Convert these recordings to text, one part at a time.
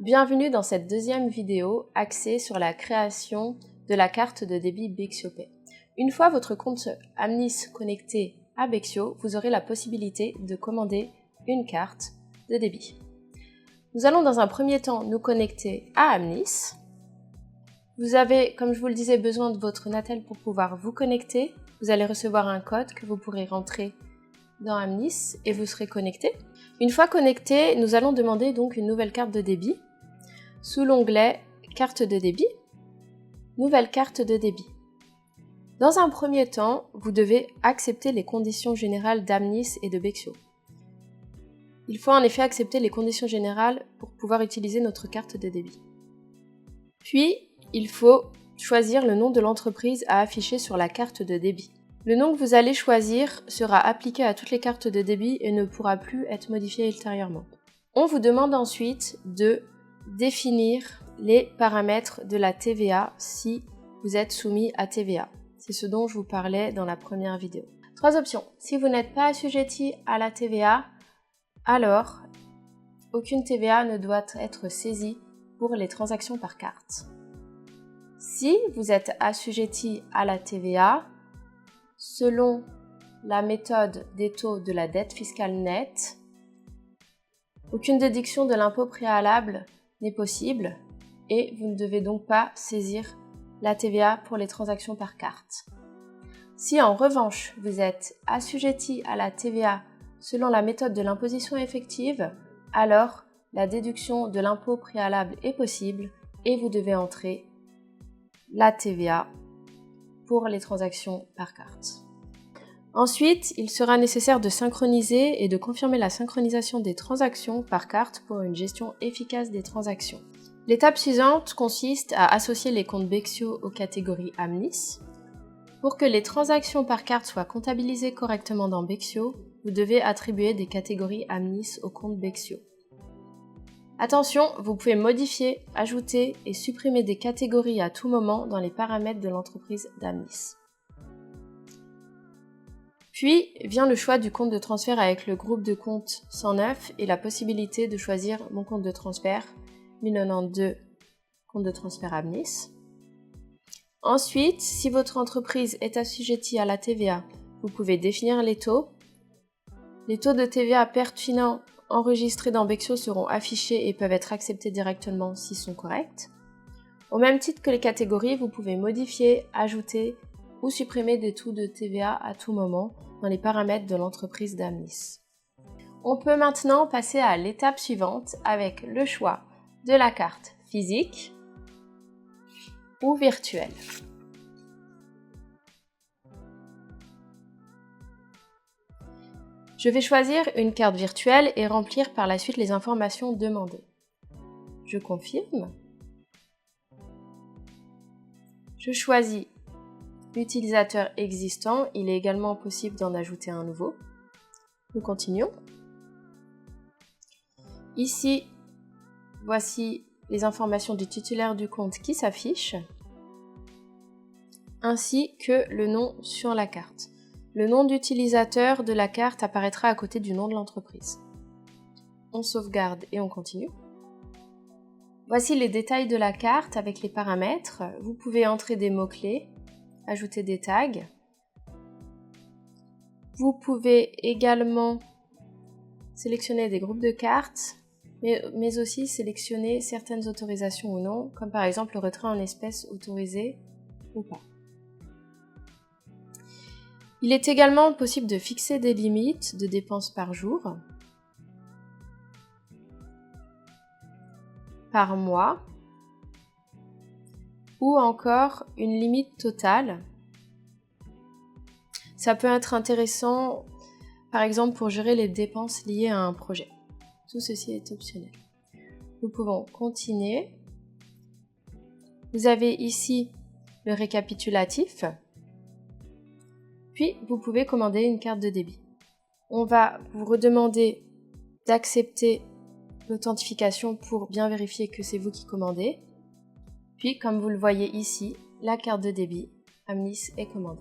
Bienvenue dans cette deuxième vidéo axée sur la création de la carte de débit BexioPay. Une fois votre compte Amnis connecté à Bexio, vous aurez la possibilité de commander une carte de débit. Nous allons dans un premier temps nous connecter à Amnis. Vous avez, comme je vous le disais, besoin de votre Natel pour pouvoir vous connecter. Vous allez recevoir un code que vous pourrez rentrer dans Amnis et vous serez connecté. Une fois connecté, nous allons demander donc une nouvelle carte de débit. Sous l'onglet Carte de débit, Nouvelle carte de débit. Dans un premier temps, vous devez accepter les conditions générales d'Amnis et de Bexio. Il faut en effet accepter les conditions générales pour pouvoir utiliser notre carte de débit. Puis, il faut choisir le nom de l'entreprise à afficher sur la carte de débit. Le nom que vous allez choisir sera appliqué à toutes les cartes de débit et ne pourra plus être modifié ultérieurement. On vous demande ensuite de définir les paramètres de la TVA si vous êtes soumis à TVA. C'est ce dont je vous parlais dans la première vidéo. 3 options. Si vous n'êtes pas assujetti à la TVA, alors aucune TVA ne doit être saisie pour les transactions par carte. Si vous êtes assujetti à la TVA, selon la méthode des taux de la dette fiscale nette, aucune déduction de l'impôt préalable n'est possible et vous ne devez donc pas saisir la TVA pour les transactions par carte. Si en revanche vous êtes assujetti à la TVA selon la méthode de l'imposition effective, alors la déduction de l'impôt préalable est possible et vous devez entrer la TVA pour les transactions par carte. Ensuite, il sera nécessaire de synchroniser et de confirmer la synchronisation des transactions par carte pour une gestion efficace des transactions. L'étape suivante consiste à associer les comptes Bexio aux catégories Amnis. Pour que les transactions par carte soient comptabilisées correctement dans Bexio, vous devez attribuer des catégories Amnis au compte Bexio. Attention, vous pouvez modifier, ajouter et supprimer des catégories à tout moment dans les paramètres de l'entreprise d'Amnis. Puis vient le choix du compte de transfert avec le groupe de comptes 109 et la possibilité de choisir mon compte de transfert 1092 compte de transfert Amnis. Ensuite, si votre entreprise est assujettie à la TVA, vous pouvez définir les taux. Les taux de TVA pertinents enregistrés dans Bexio seront affichés et peuvent être acceptés directement s'ils sont corrects. Au même titre que les catégories, vous pouvez modifier, ajouter ou supprimer des taux de TVA à tout moment dans les paramètres de l'entreprise d'Amnis. On peut maintenant passer à l'étape suivante avec le choix de la carte physique ou virtuelle. Je vais choisir une carte virtuelle et remplir par la suite les informations demandées. Je confirme. Je choisis l'utilisateur existant, il est également possible d'en ajouter un nouveau. Nous continuons. Ici, voici les informations du titulaire du compte qui s'affichent, ainsi que le nom sur la carte. Le nom d'utilisateur de la carte apparaîtra à côté du nom de l'entreprise. On sauvegarde et on continue. Voici les détails de la carte avec les paramètres. Vous pouvez entrer des mots-clés, ajouter des tags. Vous pouvez également sélectionner des groupes de cartes, mais aussi sélectionner certaines autorisations ou non, comme par exemple le retrait en espèces autorisé ou pas. Il est également possible de fixer des limites de dépenses par jour, par mois, ou encore une limite totale. Ça peut être intéressant, par exemple, pour gérer les dépenses liées à un projet. Tout ceci est optionnel. Nous pouvons continuer. Vous avez ici le récapitulatif. Puis, vous pouvez commander une carte de débit. On va vous redemander d'accepter l'authentification pour bien vérifier que c'est vous qui commandez. Puis, comme vous le voyez ici, la carte de débit Amnis est commandée.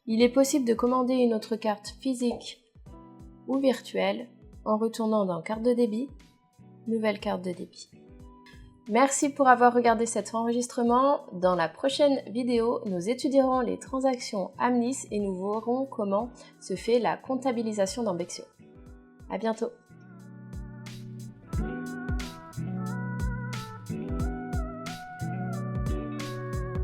Il est possible de commander une autre carte physique ou virtuelle en retournant dans Carte de débit, nouvelle carte de débit. Merci pour avoir regardé cet enregistrement. Dans la prochaine vidéo, nous étudierons les transactions Amnis et nous verrons comment se fait la comptabilisation dans Bexio. À bientôt!